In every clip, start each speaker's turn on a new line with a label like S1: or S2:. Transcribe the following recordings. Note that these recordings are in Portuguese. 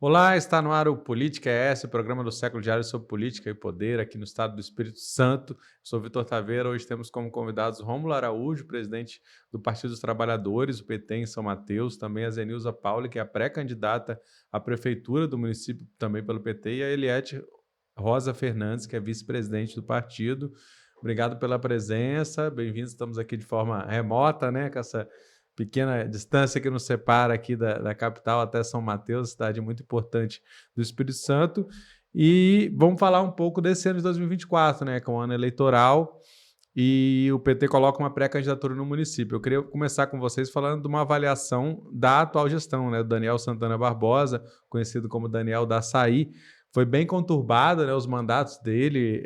S1: Olá, está no ar o Política ES, o programa do século diário sobre política e poder aqui no estado do Espírito Santo. Sou Vitor Taveira. Hoje temos como convidados Rômulo Araújo, presidente do Partido dos Trabalhadores, o PT em São Mateus, também a Zenilza Pauli, que é a pré-candidata à prefeitura do município também pelo PT, e a Eliette Rosa Fernandes, que é vice-presidente do partido. Obrigado pela presença, bem-vindos. Estamos aqui de forma remota, né, com essa pequena distância que nos separa aqui da capital até São Mateus, cidade muito importante do Espírito Santo. E vamos falar um pouco desse ano de 2024, né, que é um ano eleitoral, e o PT coloca uma pré-candidatura no município. Eu queria começar com vocês falando de uma avaliação da atual gestão, né, do Daniel Santana Barbosa, conhecido como Daniel da Açaí. Foi bem conturbado, né, os mandatos dele,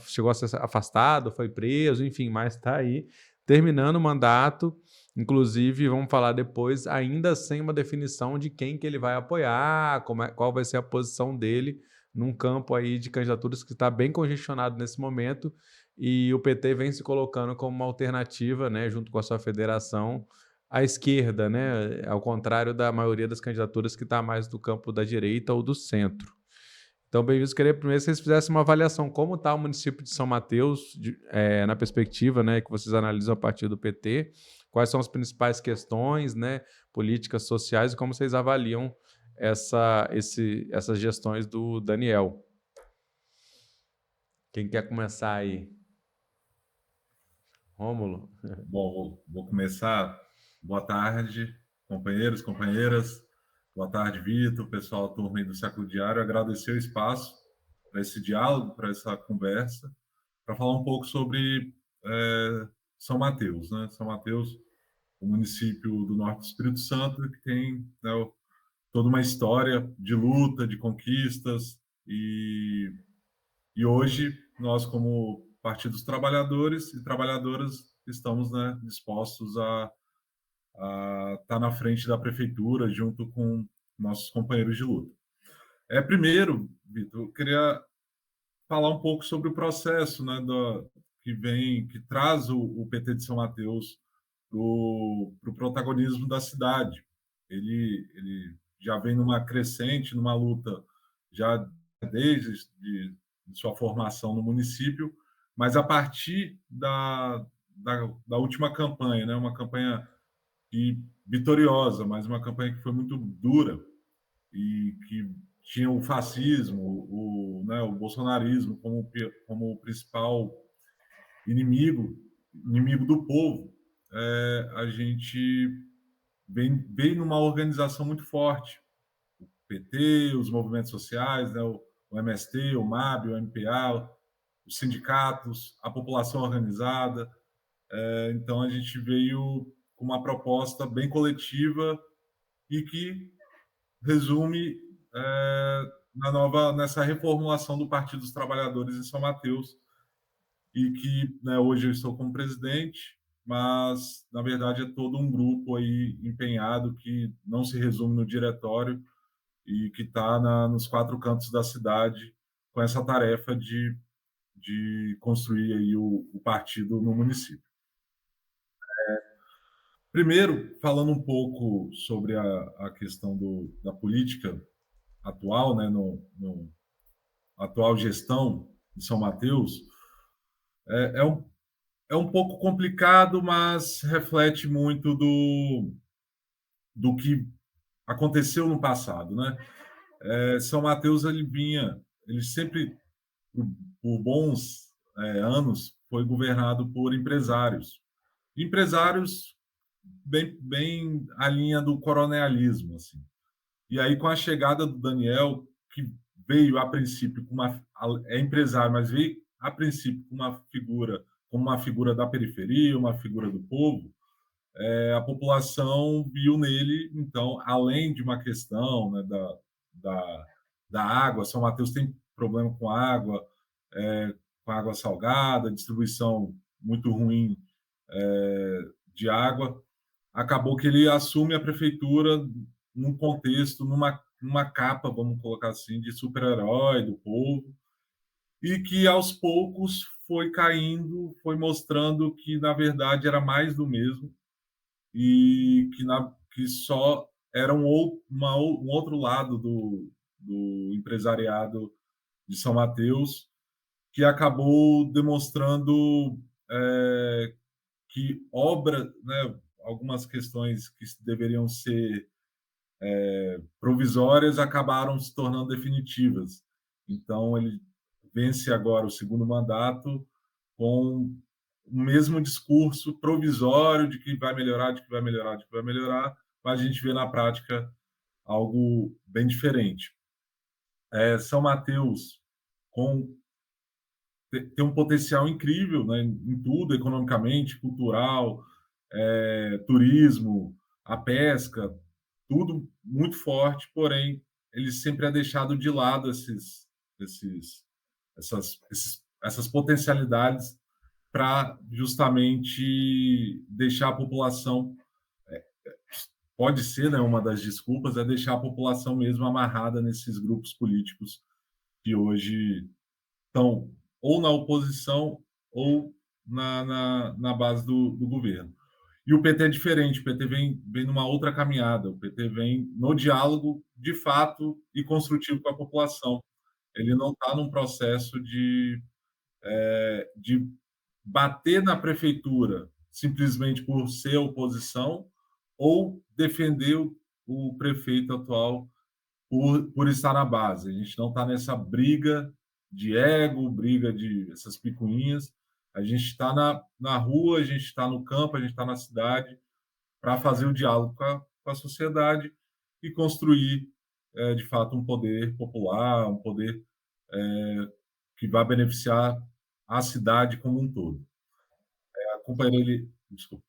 S1: chegou a ser afastado, foi preso, enfim, mas está aí, terminando o mandato. Inclusive, vamos falar depois, ainda sem uma definição de quem que ele vai apoiar, qual vai ser a posição dele num campo aí de candidaturas que está bem congestionado nesse momento, e o PT vem se colocando como uma alternativa, né, junto com a sua federação, à esquerda, né, ao contrário da maioria das candidaturas que está mais do campo da direita ou do centro. Então, bem-vindos. Queria primeiro que vocês fizessem uma avaliação como está o município de São Mateus, na perspectiva, né, que vocês analisam a partir do PT, quais são as principais questões, né, políticas sociais, e como vocês avaliam essas gestões do Daniel. Quem quer começar aí? Rômulo?
S2: Bom, vou começar. Boa tarde, companheiros, companheiras. Boa tarde, Vitor, pessoal, turma aí do Século Diário. Agradecer o espaço para esse diálogo, para essa conversa, para falar um pouco sobre São Mateus, né? São Mateus, o município do norte do Espírito Santo, que tem, né, toda uma história de luta, de conquistas, e hoje nós, como Partido dos Trabalhadores e Trabalhadoras, estamos, né, dispostos a estar na frente da prefeitura junto com nossos companheiros de luta. Primeiro, Vitor, eu queria falar um pouco sobre o processo, né, que traz o PT de São Mateus para o protagonismo da cidade. Ele já vem numa crescente, numa luta já desde de sua formação no município, mas a partir da última campanha, né, uma campanha vitoriosa, mas uma campanha que foi muito dura e que tinha o fascismo, o bolsonarismo como o principal inimigo, inimigo do povo. A gente vem numa organização muito forte. O PT, os movimentos sociais, né, o MST, o MAB, o MPA, os sindicatos, a população organizada. Então, a gente veio com uma proposta bem coletiva e que resume nessa reformulação do Partido dos Trabalhadores em São Mateus, e que, né, hoje eu estou como presidente, mas na verdade é todo um grupo aí empenhado que não se resume no diretório e que está nos quatro cantos da cidade com essa tarefa de construir aí o partido no município. Primeiro, falando um pouco sobre a questão da política atual, né, no atual gestão de São Mateus, é, é, um, é um pouco complicado, mas reflete muito do que aconteceu no passado, né? São Mateus ele sempre, por bons anos, foi governado por empresários bem à linha do coronelismo, assim. E aí, com a chegada do Daniel, que veio a princípio é empresário, mas veio a princípio como uma figura da periferia, uma figura do povo, a população viu nele, então, além de uma questão, né, da, da água, São Mateus tem problema com água salgada, distribuição muito ruim de água, acabou que ele assume a prefeitura num contexto, numa capa, vamos colocar assim, de super-herói do povo, e que aos poucos foi caindo, foi mostrando que, na verdade, era mais do mesmo, e que só era um outro lado do empresariado de São Mateus, que acabou demonstrando que né, algumas questões que deveriam ser provisórias acabaram se tornando definitivas. Então, ele vence agora o segundo mandato com o mesmo discurso provisório de que vai melhorar, de que vai melhorar, de que vai melhorar, mas a gente vê na prática algo bem diferente. São Mateus tem um potencial incrível, né, em tudo, economicamente, cultural, turismo, a pesca, tudo muito forte, porém, ele sempre é deixado de lado essas potencialidades para justamente deixar a população, pode ser, né, uma das desculpas, é deixar a população mesmo amarrada nesses grupos políticos que hoje estão ou na oposição ou na base do governo. E o PT é diferente, o PT vem numa outra caminhada, o PT vem no diálogo de fato e construtivo com a população. Ele não está num processo de bater na prefeitura simplesmente por ser oposição ou defender o prefeito atual por estar na base. A gente não está nessa briga de ego, briga de essas picuinhas. A gente está na rua, a gente está no campo, a gente está na cidade para fazer o diálogo com a sociedade e construir, de fato, um poder popular, um poder que vai beneficiar a cidade como um todo. A companheira, desculpa.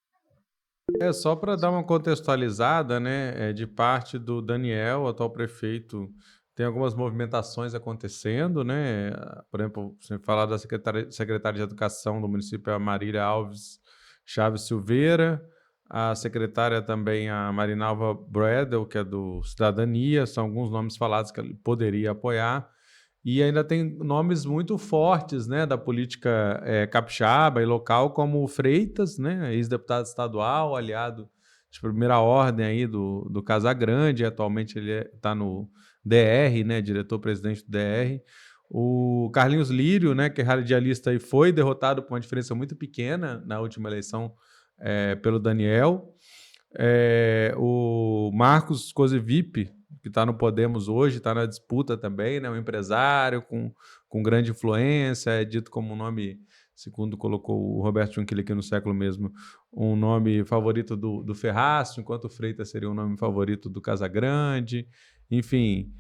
S1: Só para dar uma contextualizada, né, de parte do Daniel, atual prefeito, tem algumas movimentações acontecendo, né? Por exemplo, você falar da secretária de Educação do município, a Marília Alves Chaves Silveira, a secretária também, a Marinalva Bradel, que é do Cidadania, são alguns nomes falados que ele poderia apoiar. E ainda tem nomes muito fortes, né, da política capixaba e local, como o Freitas, né, ex-deputado estadual, aliado de primeira ordem aí do Casagrande, atualmente ele está no DR, né, diretor-presidente do DR. O Carlinhos Lírio, né, que é radialista e foi derrotado por uma diferença muito pequena na última eleição pelo Daniel. O Marcos Cosivip, que está no Podemos hoje, está na disputa também, né? Um empresário com grande influência, é dito como um nome, segundo colocou o Roberto Junquilha aqui no século mesmo, um nome favorito do Ferraz, enquanto o Freitas seria um nome favorito do Casagrande. Enfim,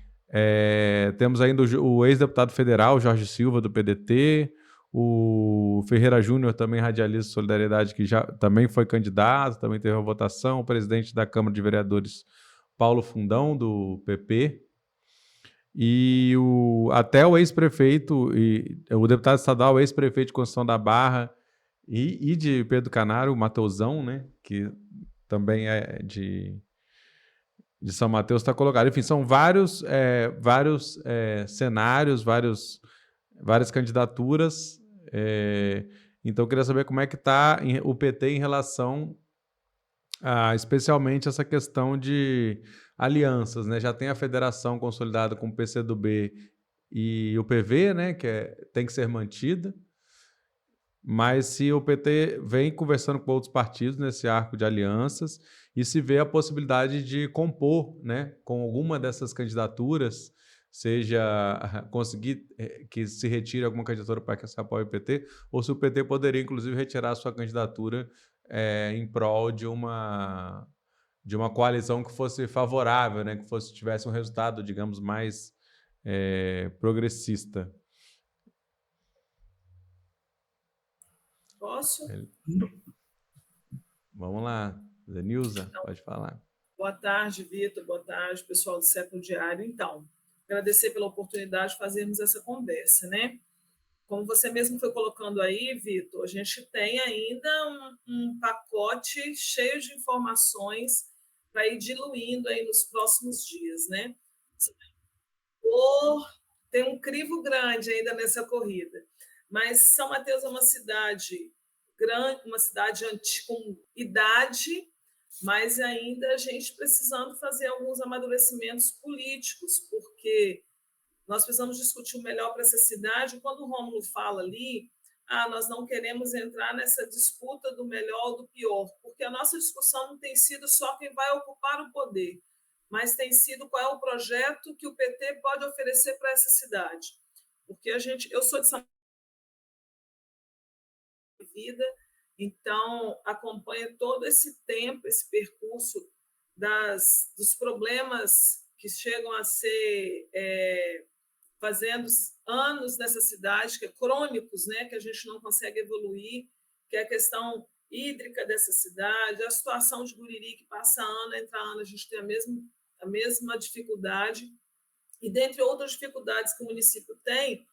S1: temos ainda o ex-deputado federal Jorge Silva, do PDT, o Ferreira Júnior, também radialista de Solidariedade, que já também foi candidato, também teve uma votação, o presidente da Câmara de Vereadores, Paulo Fundão, do PP, e até o ex-prefeito, e o deputado estadual, o ex-prefeito de Conceição da Barra e de Pedro Canário, o Mateusão, né, que também é de São Mateus, está colocado. Enfim, são vários cenários, várias candidaturas. Então, eu queria saber como é que está o PT em relação especialmente essa questão de alianças, né? Já tem a federação consolidada com o PCdoB e o PV, né? Que tem que ser mantida. Mas se o PT vem conversando com outros partidos nesse arco de alianças e se vê a possibilidade de compor, né, com alguma dessas candidaturas, seja conseguir que se retire alguma candidatura para que se apoie o PT, ou se o PT poderia, inclusive, retirar a sua candidatura em prol de uma coalizão que fosse favorável, né, que tivesse um resultado, digamos, mais progressista.
S3: Posso?
S1: Vamos lá, Zenilza, então, pode falar.
S3: Boa tarde, Vitor, boa tarde, pessoal do Século Diário. Então, agradecer pela oportunidade de fazermos essa conversa, né? Como você mesmo foi colocando aí, Vitor, a gente tem ainda um pacote cheio de informações para ir diluindo aí nos próximos dias, né? Tem um crivo grande ainda nessa corrida. Mas São Mateus é uma cidade grande, uma cidade com idade, mas ainda a gente precisando fazer alguns amadurecimentos políticos, porque nós precisamos discutir o melhor para essa cidade. Quando o Rômulo fala ali, nós não queremos entrar nessa disputa do melhor ou do pior, porque a nossa discussão não tem sido só quem vai ocupar o poder, mas tem sido qual é o projeto que o PT pode oferecer para essa cidade. Porque eu sou de São Vida, então acompanho todo esse tempo, esse percurso dos problemas que chegam a ser fazendo anos nessa cidade, que é crônicos, né, que a gente não consegue evoluir, que é a questão hídrica dessa cidade, a situação de Guriri, que passa ano, entra ano, a gente tem a mesma dificuldade, e dentre outras dificuldades que o município tem,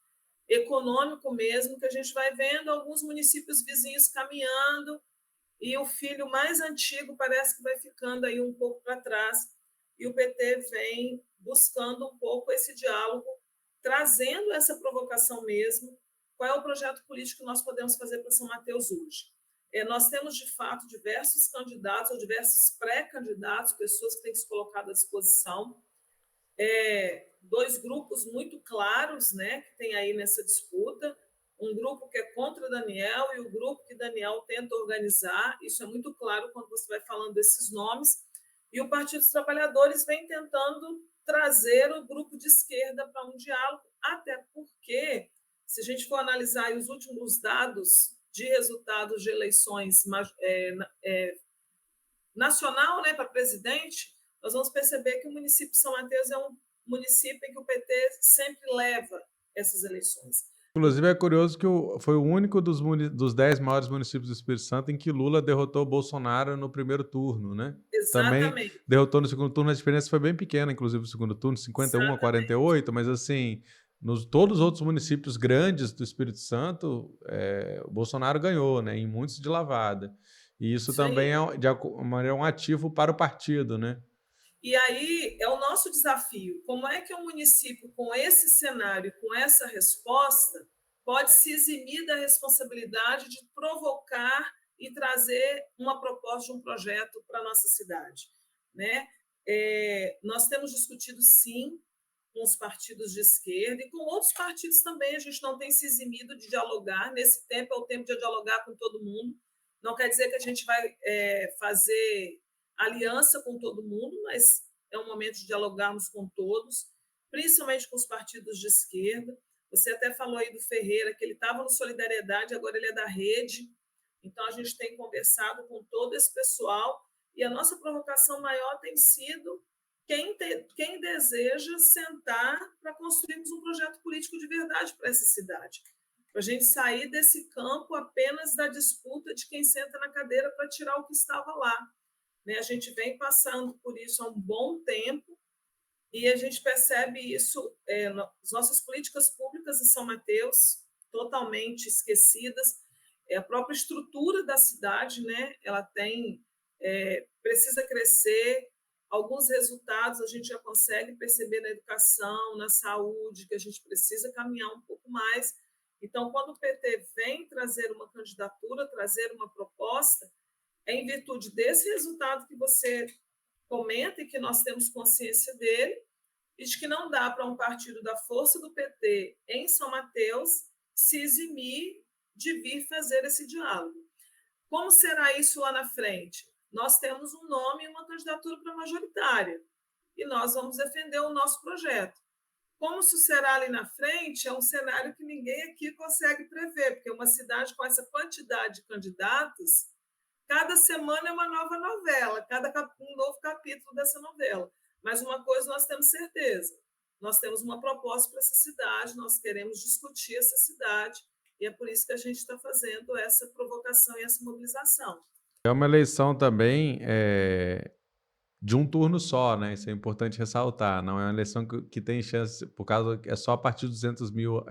S3: econômico mesmo, que a gente vai vendo alguns municípios vizinhos caminhando, e o filho mais antigo parece que vai ficando aí um pouco para trás, e o PT vem buscando um pouco esse diálogo, trazendo essa provocação mesmo. Qual é o projeto político que nós podemos fazer para São Mateus hoje? Nós temos, de fato, diversos candidatos ou diversos pré-candidatos, pessoas que têm se colocado à disposição, dois grupos muito claros, né, que tem aí nessa disputa, um grupo que é contra Daniel e o grupo que Daniel tenta organizar. Isso é muito claro quando você vai falando desses nomes. E o Partido dos Trabalhadores vem tentando trazer o grupo de esquerda para um diálogo, até porque, se a gente for analisar os últimos dados de resultados de eleições nacional, né, para presidente, nós vamos perceber que o município de São Mateus é um município em que o PT sempre leva essas eleições.
S1: Inclusive, é curioso que foi o único dos 10 maiores municípios do Espírito Santo em que Lula derrotou o Bolsonaro no primeiro turno, né? Também
S3: Exatamente.
S1: derrotou no segundo turno, a diferença foi bem pequena, inclusive no segundo turno, 51 a 48, mas assim, todos os outros municípios grandes do Espírito Santo, o Bolsonaro ganhou, né? Em muitos de lavada. E isso também é, de alguma maneira, um ativo para o partido, né?
S3: E aí é o nosso desafio. Como é que um município com esse cenário, com essa resposta, pode se eximir da responsabilidade de provocar e trazer uma proposta de um projeto para a nossa cidade? Né? Nós temos discutido, sim, com os partidos de esquerda e com outros partidos também. A gente não tem se eximido de dialogar. Nesse tempo é o tempo de dialogar com todo mundo. Não quer dizer que a gente vai fazer aliança com todo mundo, mas é um momento de dialogarmos com todos, principalmente com os partidos de esquerda. Você até falou aí do Ferreira, que ele estava no Solidariedade, agora ele é da Rede. Então, a gente tem conversado com todo esse pessoal e a nossa provocação maior tem sido quem deseja sentar para construirmos um projeto político de verdade para essa cidade. Para a gente sair desse campo apenas da disputa de quem senta na cadeira para tirar o que estava lá. A gente vem passando por isso há um bom tempo e a gente percebe isso nas nossas políticas públicas em São Mateus, totalmente esquecidas. A própria estrutura da cidade, né? Ela precisa crescer. Alguns resultados a gente já consegue perceber na educação, na saúde, que a gente precisa caminhar um pouco mais. Então, quando o PT vem trazer uma candidatura, trazer uma proposta, em virtude desse resultado que você comenta e que nós temos consciência dele, e de que não dá para um partido da força do PT em São Mateus se eximir de vir fazer esse diálogo. Como será isso lá na frente? Nós temos um nome e uma candidatura para majoritária, e nós vamos defender o nosso projeto. Como isso será ali na frente é um cenário que ninguém aqui consegue prever, porque uma cidade com essa quantidade de candidatos, cada semana é uma nova novela, um novo capítulo dessa novela. Mas uma coisa nós temos certeza, nós temos uma proposta para essa cidade, nós queremos discutir essa cidade, e é por isso que a gente está fazendo essa provocação e essa mobilização.
S1: É uma eleição também de um turno só, né? Isso é importante ressaltar. Não é uma eleição que tem chance, por causa que é só a partir de 200 mil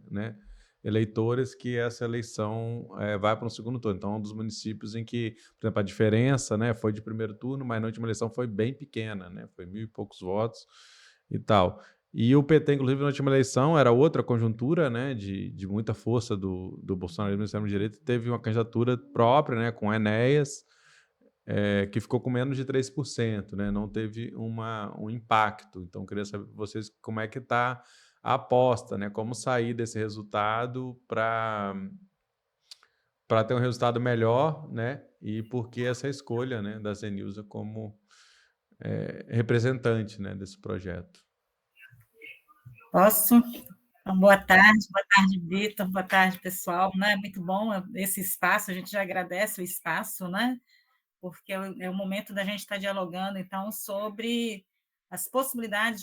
S1: né, eleitores que essa eleição vai para um segundo turno. Então, é um dos municípios em que, por exemplo, a diferença, né, foi de primeiro turno, mas na última eleição foi bem pequena, né? Foi 1.000 e poucos votos e tal. E o PT, inclusive, na última eleição, era outra conjuntura, né, de muita força do bolsonarismo e extrema-direita, teve uma candidatura própria, né, com Enéas, que ficou com menos de 3%, né? Não teve um impacto. Então, queria saber de vocês como é que está a aposta, né? Como sair desse resultado para ter um resultado melhor, né? E por que essa escolha, né, da Zenilza como representante, né, desse projeto?
S4: Posso? Então, boa tarde, Vitor, boa tarde, pessoal, né? Muito bom esse espaço, a gente já agradece o espaço, né? Porque é o momento da gente estar dialogando, então, sobre as possibilidades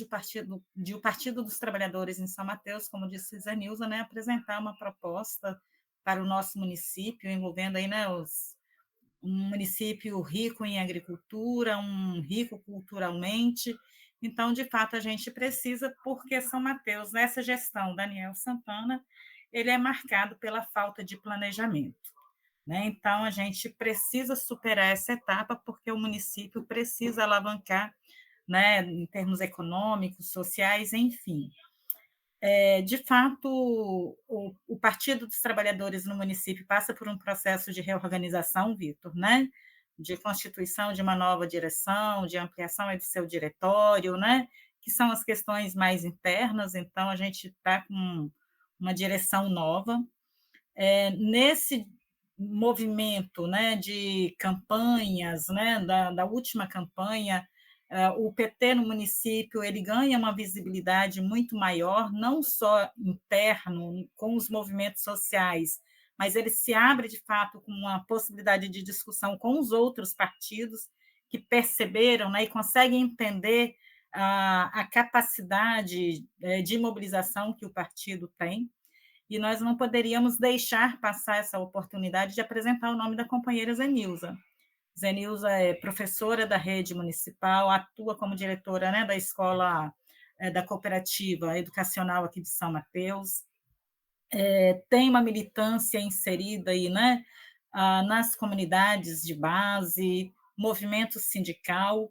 S4: de o Partido dos Trabalhadores em São Mateus, como disse Zenilza, né, apresentar uma proposta para o nosso município, envolvendo aí, né, um município rico em agricultura, um rico culturalmente. Então, de fato, a gente precisa, porque São Mateus, nessa gestão Daniel Santana, ele é marcado pela falta de planejamento, né? Então, a gente precisa superar essa etapa, porque o município precisa alavancar, né, em termos econômicos, sociais, enfim. De fato, o Partido dos Trabalhadores no município passa por um processo de reorganização, Vitor, né? De constituição de uma nova direção, de ampliação do seu diretório, né? Que são as questões mais internas, então a gente está com uma direção nova. Nesse movimento, né, de campanhas, né, da última campanha, o PT no município ele ganha uma visibilidade muito maior, não só interno, com os movimentos sociais, mas ele se abre, de fato, com uma possibilidade de discussão com os outros partidos que perceberam, né, e conseguem entender a capacidade de mobilização que o partido tem, e nós não poderíamos deixar passar essa oportunidade de apresentar o nome da companheira Zenilza. Zenilza é professora da rede municipal, atua como diretora, né, da escola da cooperativa educacional aqui de São Mateus, tem uma militância inserida aí, né, nas comunidades de base, movimento sindical,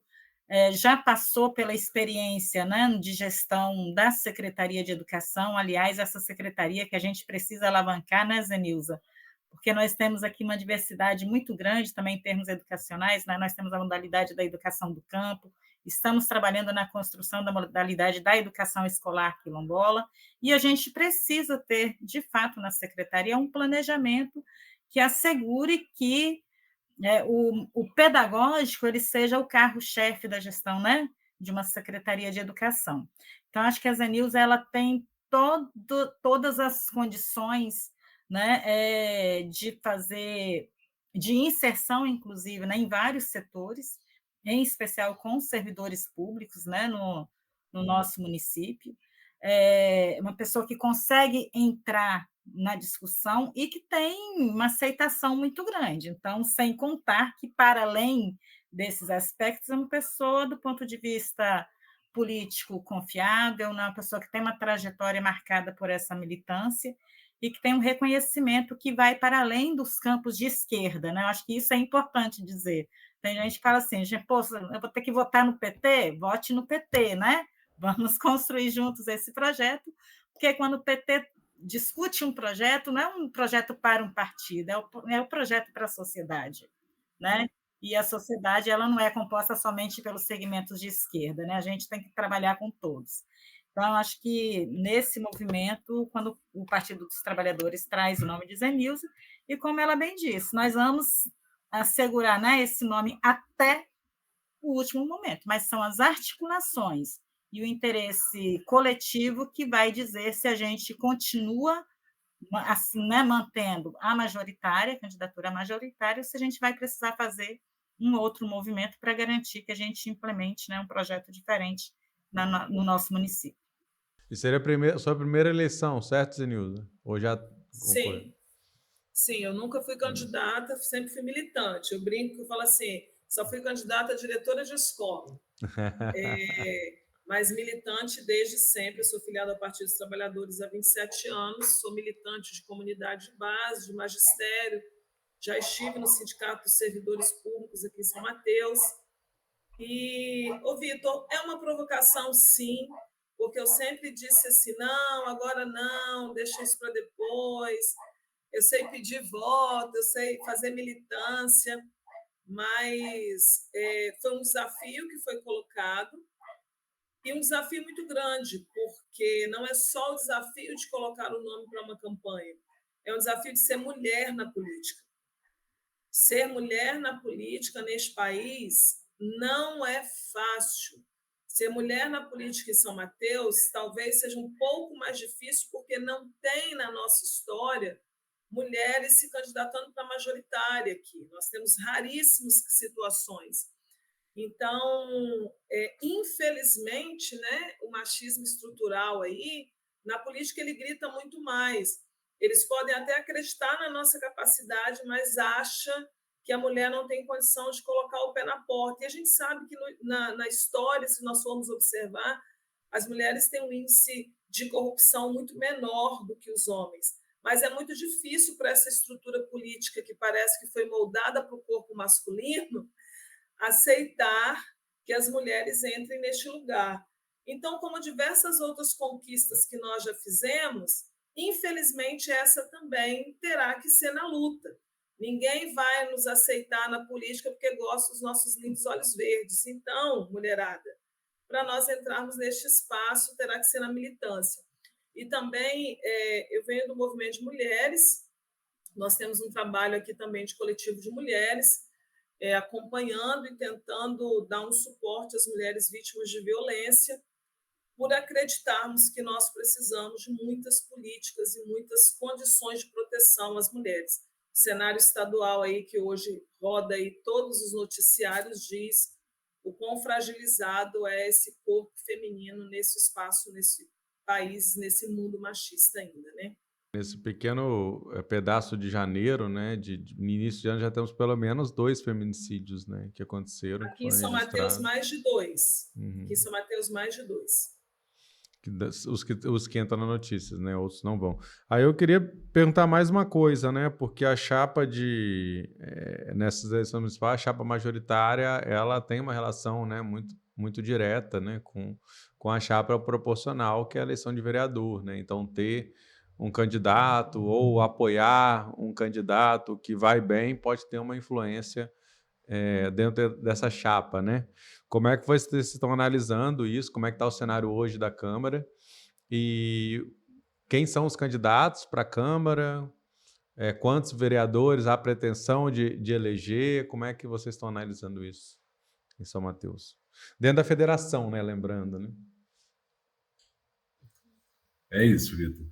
S4: já passou pela experiência, né, de gestão da Secretaria de Educação, aliás, essa secretaria que a gente precisa alavancar, né, Zenilza? Porque nós temos aqui uma diversidade muito grande também em termos educacionais, né? Nós temos a modalidade da educação do campo, estamos trabalhando na construção da modalidade da educação escolar quilombola, e a gente precisa ter, de fato, na secretaria, um planejamento que assegure que o pedagógico ele seja o carro-chefe da gestão, né, de uma secretaria de educação. Então, acho que a Zenilza ela tem todas as condições, né, de fazer, de inserção, inclusive, né, em vários setores, em especial com os servidores públicos, né, no nosso município. Uma pessoa que consegue entrar na discussão e que tem uma aceitação muito grande. Então, sem contar que, para além desses aspectos, é uma pessoa, do ponto de vista político, confiável, né? Uma pessoa que tem uma trajetória marcada por essa militância e que tem um reconhecimento que vai para além dos campos de esquerda, né? Eu acho que isso é importante dizer. Tem gente que fala assim, gente, pô, eu vou ter que votar no PT? Vote no PT, né? Vamos construir juntos esse projeto, porque quando o PT discute um projeto, não é um projeto para um partido, é o projeto para a sociedade, né? E a sociedade ela não é composta somente pelos segmentos de esquerda, né? A gente tem que trabalhar com todos. Então, acho que nesse movimento, quando o Partido dos Trabalhadores traz o nome de Zenilza, e como ela bem disse, nós vamos assegurar, né, esse nome até o último momento, mas são as articulações e o interesse coletivo que vai dizer se a gente continua assim, né, mantendo a majoritária, a candidatura majoritária, ou se a gente vai precisar fazer um outro movimento para garantir que a gente implemente, né, um projeto diferente no nosso município.
S1: E seria sua primeira eleição, certo, Zenilza? Ou já concorreu?
S3: Sim, sim, eu nunca fui candidata, sempre fui militante. Eu brinco que eu falo assim, só fui candidata a diretora de escola. Mas militante desde sempre. Eu sou filiada ao Partido dos Trabalhadores há 27 anos, sou militante de comunidade de base, de magistério, já estive no Sindicato dos Servidores Públicos aqui em São Mateus. E, ô Vitor, é uma provocação, sim, porque eu sempre disse assim, não, agora não, deixa isso para depois, eu sei pedir voto, eu sei fazer militância, mas foi um desafio que foi colocado, e um desafio muito grande, porque não é só o desafio de colocar o nome para uma campanha, é um desafio de ser mulher na política. Ser mulher na política neste país não é fácil. Ser mulher na política em São Mateus talvez seja um pouco mais difícil, porque não tem na nossa história mulheres se candidatando para majoritária aqui. Nós temos raríssimas situações. Então, infelizmente, né, o machismo estrutural aí, na política, ele grita muito mais. Eles podem até acreditar na nossa capacidade, mas acham que a mulher não tem condição de colocar o pé na porta. E a gente sabe que na história, se nós formos observar, as mulheres têm um índice de corrupção muito menor do que os homens. Mas é muito difícil para essa estrutura política que parece que foi moldada para o corpo masculino aceitar que as mulheres entrem neste lugar. Então, como diversas outras conquistas que nós já fizemos, infelizmente essa também terá que ser na luta. Ninguém vai nos aceitar na política porque gosta dos nossos lindos olhos verdes. Então, mulherada, para nós entrarmos neste espaço, terá que ser na militância. E também, eu venho do movimento de mulheres, nós temos um trabalho aqui também de coletivo de mulheres, acompanhando e tentando dar um suporte às mulheres vítimas de violência, por acreditarmos que nós precisamos de muitas políticas e muitas condições de proteção às mulheres. O cenário estadual aí que hoje roda aí todos os noticiários diz o quão fragilizado é esse corpo feminino nesse espaço, nesse país, nesse mundo machista ainda, né?
S1: Nesse pequeno pedaço de janeiro, né, no início de ano, já temos pelo menos 2 feminicídios, né, que aconteceram.
S3: Aqui em São Mateus, mais de 2.
S1: Uhum.
S3: Aqui em São Mateus, mais de 2.
S1: Os que entram na notícias, né, outros não vão. Aí eu queria perguntar mais uma coisa, né, porque a chapa nessas eleições municipais, a chapa majoritária, ela tem uma relação, né, muito direta, né, com a chapa proporcional, que é a eleição de vereador, né, então ter um candidato ou apoiar um candidato que vai bem pode ter uma influência dentro dessa chapa, né? Como é que vocês estão analisando isso? Como é que está o cenário hoje da Câmara? E quem são os candidatos para a Câmara? Quantos vereadores há pretensão de eleger? Como é que vocês estão analisando isso em São Mateus? Dentro da federação, né? Lembrando, né?
S2: É isso, Vitor.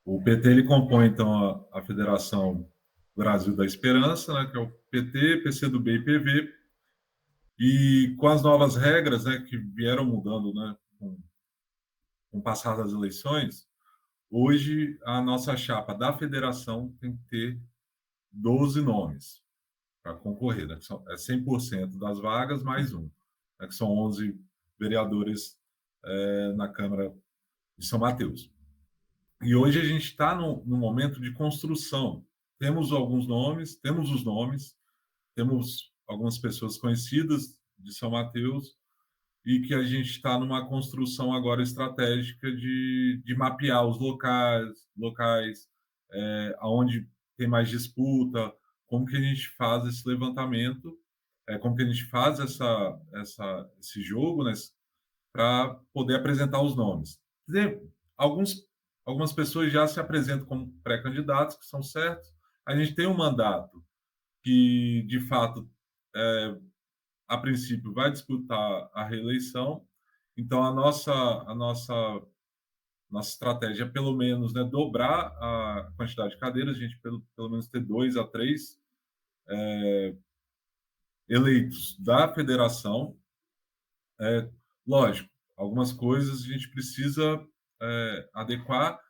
S2: O PT ele compõe, então, a Federação Brasil da Esperança, né, que é o PT, PCdoB e PV, e com as novas regras, né, que vieram mudando, né, com o passar das eleições, hoje a nossa chapa da federação tem que ter 12 nomes para concorrer, né, que é 100% das vagas mais um, né, que são 11 vereadores na Câmara de São Mateus. E hoje a gente está no momento de construção. Temos alguns nomes, temos os nomes, temos algumas pessoas conhecidas de São Mateus e que a gente está numa construção agora estratégica de mapear os locais aonde tem mais disputa, como que a gente faz esse levantamento, como que a gente faz esse jogo, né, para poder apresentar os nomes. Algumas pessoas já se apresentam como pré-candidatos, que são certos. A gente tem um mandato que, de fato, a princípio, vai disputar a reeleição. Então, a nossa estratégia é, pelo menos, né, dobrar a quantidade de cadeiras, a gente pelo menos ter 2 a 3 eleitos da federação. Lógico, algumas coisas a gente precisa adequar,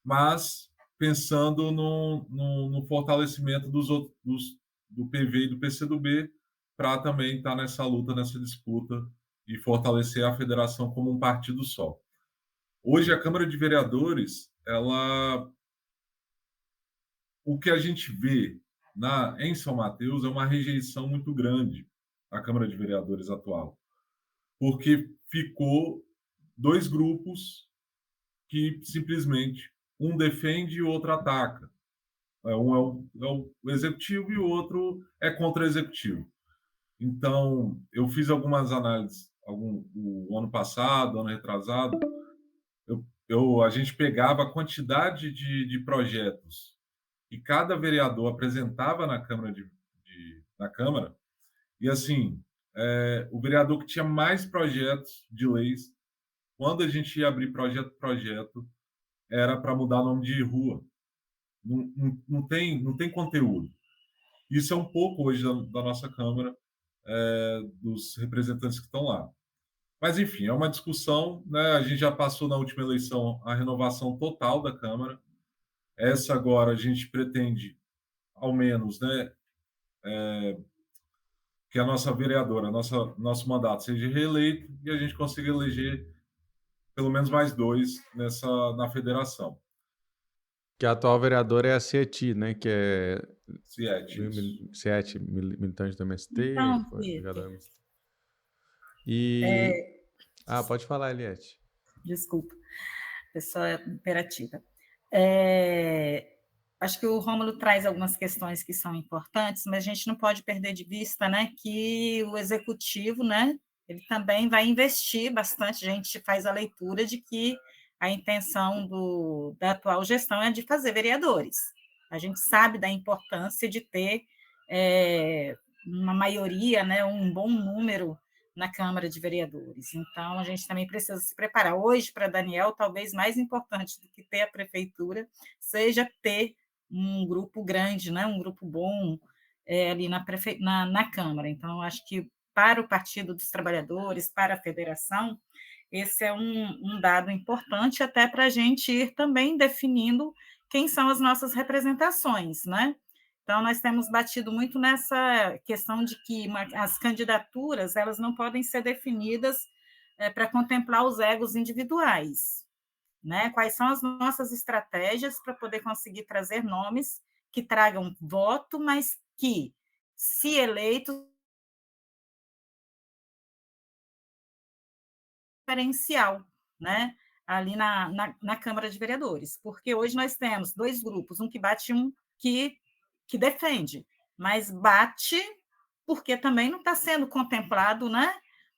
S2: mas pensando no fortalecimento do PV e do PCdoB para também estar nessa luta, nessa disputa e fortalecer a federação como um partido só. Hoje, a Câmara de Vereadores, o que a gente vê em São Mateus é uma rejeição muito grande à Câmara de Vereadores atual, porque ficou 2 grupos que simplesmente um defende e o outro ataca. Um é o executivo e o outro é contra o executivo. Então, eu fiz algumas análises, o ano passado, ano retrasado, a gente pegava a quantidade de projetos que cada vereador apresentava na na Câmara, e assim, o vereador que tinha mais projetos de leis, quando a gente ia abrir projeto por projeto, era para mudar nome de rua. Não tem conteúdo. Isso é um pouco hoje da nossa Câmara, dos representantes que estão lá. Mas, enfim, é uma discussão, né? A gente já passou na última eleição a renovação total da Câmara. Essa agora a gente pretende, ao menos, né, que a nossa vereadora, nosso mandato seja reeleito e a gente consiga eleger pelo menos mais 2 na federação.
S1: Que a atual vereadora é a Cieti, né? Que é
S2: Ciete, isso.
S1: Cieti, militante do MST,
S4: Então,
S1: foi ligada ao
S4: Vitor,
S1: MST. E. Pode falar, Eliette.
S4: desculpa, pessoa imperativa. Acho que o Rômulo traz algumas questões que são importantes, mas a gente não pode perder de vista, né, que o executivo, né, ele também vai investir bastante. A gente faz a leitura de que a intenção da atual gestão é de fazer vereadores. A gente sabe da importância de ter uma maioria, né, um bom número na Câmara de Vereadores. Então, a gente também precisa se preparar. Hoje, para Daniel, talvez mais importante do que ter a prefeitura seja ter um grupo grande, né, um grupo bom ali na Câmara. Então, acho que para o Partido dos Trabalhadores, para a federação, esse é um dado importante até para a gente ir também definindo quem são as nossas representações, né? Então, nós temos batido muito nessa questão de que as candidaturas elas não podem ser definidas para contemplar os egos individuais, né? Quais são as nossas estratégias para poder conseguir trazer nomes que tragam voto, mas que, se eleitos, diferencial, né? Ali na Câmara de Vereadores, porque hoje nós temos 2 grupos, um que bate, um que defende, mas bate porque também não está sendo contemplado, né,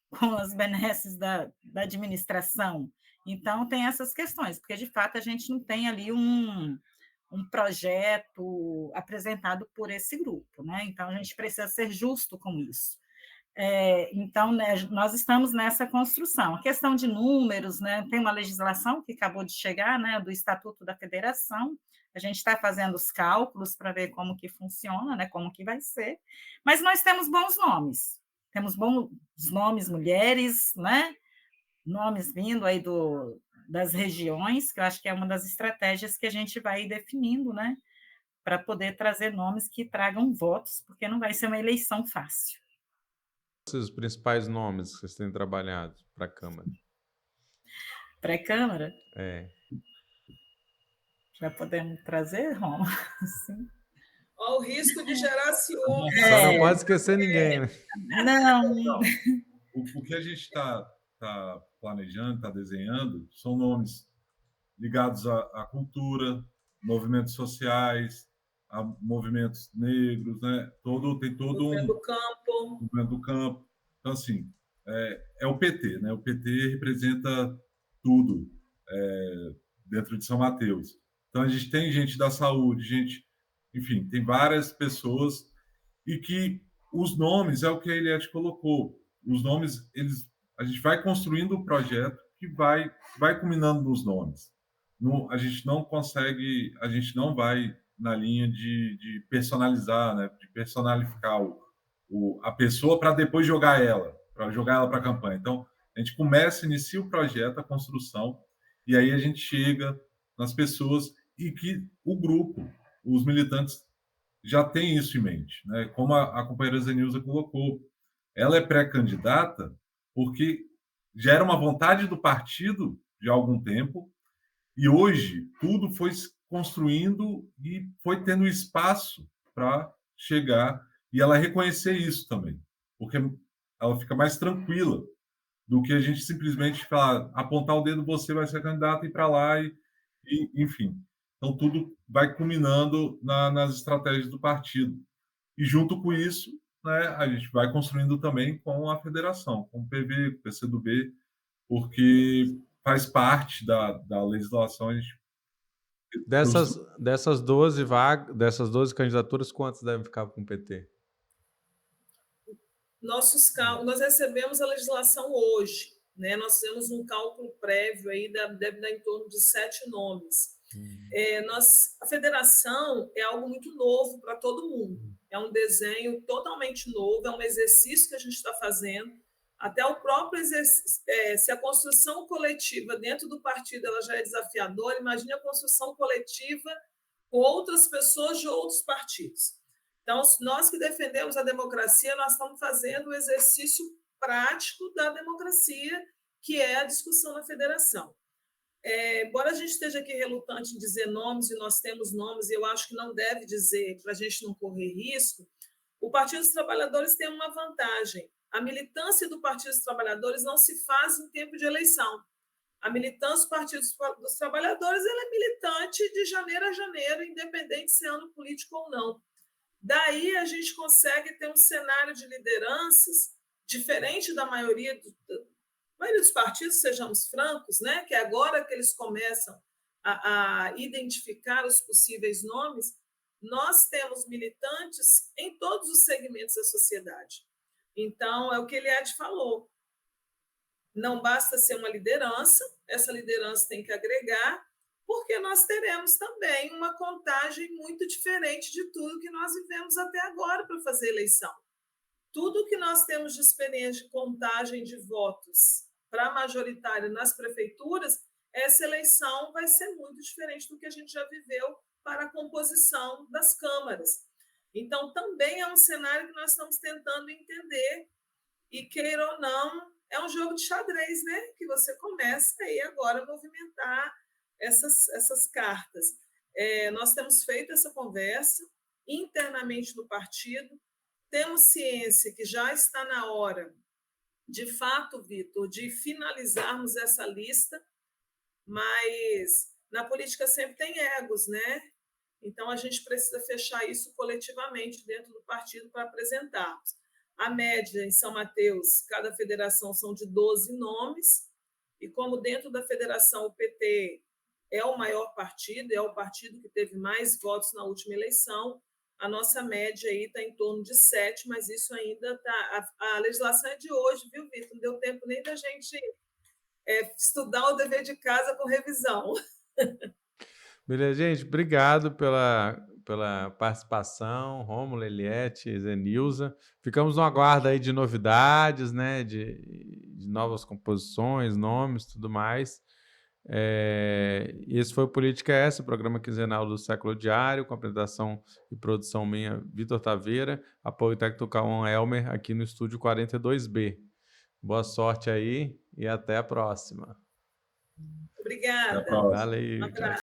S4: com as benesses da administração. Então, tem essas questões, porque, de fato, a gente não tem ali um projeto apresentado por esse grupo, né? Então, a gente precisa ser justo com isso. Então, né, nós estamos nessa construção. A questão de números, né, tem uma legislação que acabou de chegar, né, do Estatuto da Federação. A gente está fazendo os cálculos para ver como que funciona, né, como que vai ser. Mas nós temos bons nomes. Temos bons nomes, mulheres, né, nomes vindo aí das regiões, que eu acho que é uma das estratégias que a gente vai definindo, né, para poder trazer nomes que tragam votos, porque não vai ser uma eleição fácil.
S1: Os principais nomes que vocês têm trabalhado para a Câmara?
S4: Pré-Câmara?
S3: Já podemos trazer, Roma? Sim. Olha o risco de gerar ciúme.
S1: Só não pode esquecer ninguém, né?
S4: Não.
S2: O que a gente está planejando, está desenhando, são nomes ligados à cultura, movimentos sociais, a movimentos negros, né? Tem todo
S3: movimento do campo.
S2: Movimento do campo. Então, assim, é o PT, né? O PT representa tudo dentro de São Mateus. Então, a gente tem gente da saúde, enfim, tem várias pessoas e que os nomes, é o que a Eliette colocou, os nomes, a gente vai construindo o projeto que vai culminando nos nomes. A gente não consegue, a gente não vai na linha de personalizar, né, de personalificar a pessoa para depois jogar ela para a campanha. Então, a gente inicia o projeto, a construção, e aí a gente chega nas pessoas e que o grupo, os militantes, já tem isso em mente, né? Como a companheira Zenilza colocou, ela é pré-candidata porque já era uma vontade do partido de há algum tempo e hoje tudo foi se construindo e foi tendo espaço para chegar e ela reconhecer isso também, porque ela fica mais tranquila do que a gente simplesmente falar, apontar o dedo, você vai ser candidato e ir para lá enfim. Então, tudo vai culminando nas estratégias do partido. E, junto com isso, né, a gente vai construindo também com a federação, com o PV, com o PCdoB, porque faz parte da legislação. A gente,
S1: Dessas 12 candidaturas, quantas devem ficar com o PT?
S3: Nós recebemos a legislação hoje, né? Nós fizemos um cálculo prévio aí, deve dar em torno de 7 nomes. A federação é algo muito novo para todo mundo. É um desenho totalmente novo, é um exercício que a gente está fazendo. Até o próprio exercício, se a construção coletiva dentro do partido ela já é desafiadora, imagine a construção coletiva com outras pessoas de outros partidos. Então, nós que defendemos a democracia, nós estamos fazendo o exercício prático da democracia, que é a discussão na federação. Embora a gente esteja aqui relutante em dizer nomes, e nós temos nomes, e eu acho que não deve dizer para a gente não correr risco, o Partido dos Trabalhadores tem uma vantagem. A militância do Partido dos Trabalhadores não se faz em tempo de eleição. A militância do Partido dos Trabalhadores ela é militante de janeiro a janeiro, independente se é ano político ou não. Daí a gente consegue ter um cenário de lideranças diferente da maioria dos partidos, sejamos francos, né? Que agora que eles começam a identificar os possíveis nomes, nós temos militantes em todos os segmentos da sociedade. Então, é o que Eliade falou. Não basta ser uma liderança, essa liderança tem que agregar, porque nós teremos também uma contagem muito diferente de tudo que nós vivemos até agora para fazer eleição. Tudo que nós temos de experiência de contagem de votos para majoritário nas prefeituras, essa eleição vai ser muito diferente do que a gente já viveu para a composição das câmaras. Então, também é um cenário que nós estamos tentando entender, e queira ou não, é um jogo de xadrez, né? Que você começa aí agora a movimentar essas cartas. Nós temos feito essa conversa internamente no partido, temos ciência que já está na hora, de fato, Vitor, de finalizarmos essa lista, mas na política sempre tem egos, né? Então, a gente precisa fechar isso coletivamente dentro do partido para apresentarmos. A média em São Mateus, cada federação são de 12 nomes, e como dentro da federação o PT é o maior partido, é o partido que teve mais votos na última eleição, a nossa média aí está em torno de 7, mas isso ainda está... A legislação é de hoje, viu, Vitor? Não deu tempo nem da gente estudar o dever de casa com revisão.
S1: Beleza, gente. Obrigado pela participação, Rômulo, Eliette, Zenilza. Ficamos no aguardo aí de novidades, né? De novas composições, nomes, tudo mais. Esse foi o Política S, o programa quinzenal do Século Diário, com apresentação e produção minha, Vitor Taveira, apoio técnico Cauã Elmer, aqui no estúdio 42B. Boa sorte aí e até a próxima.
S3: Obrigada.
S1: Valeu.
S3: Um abraço.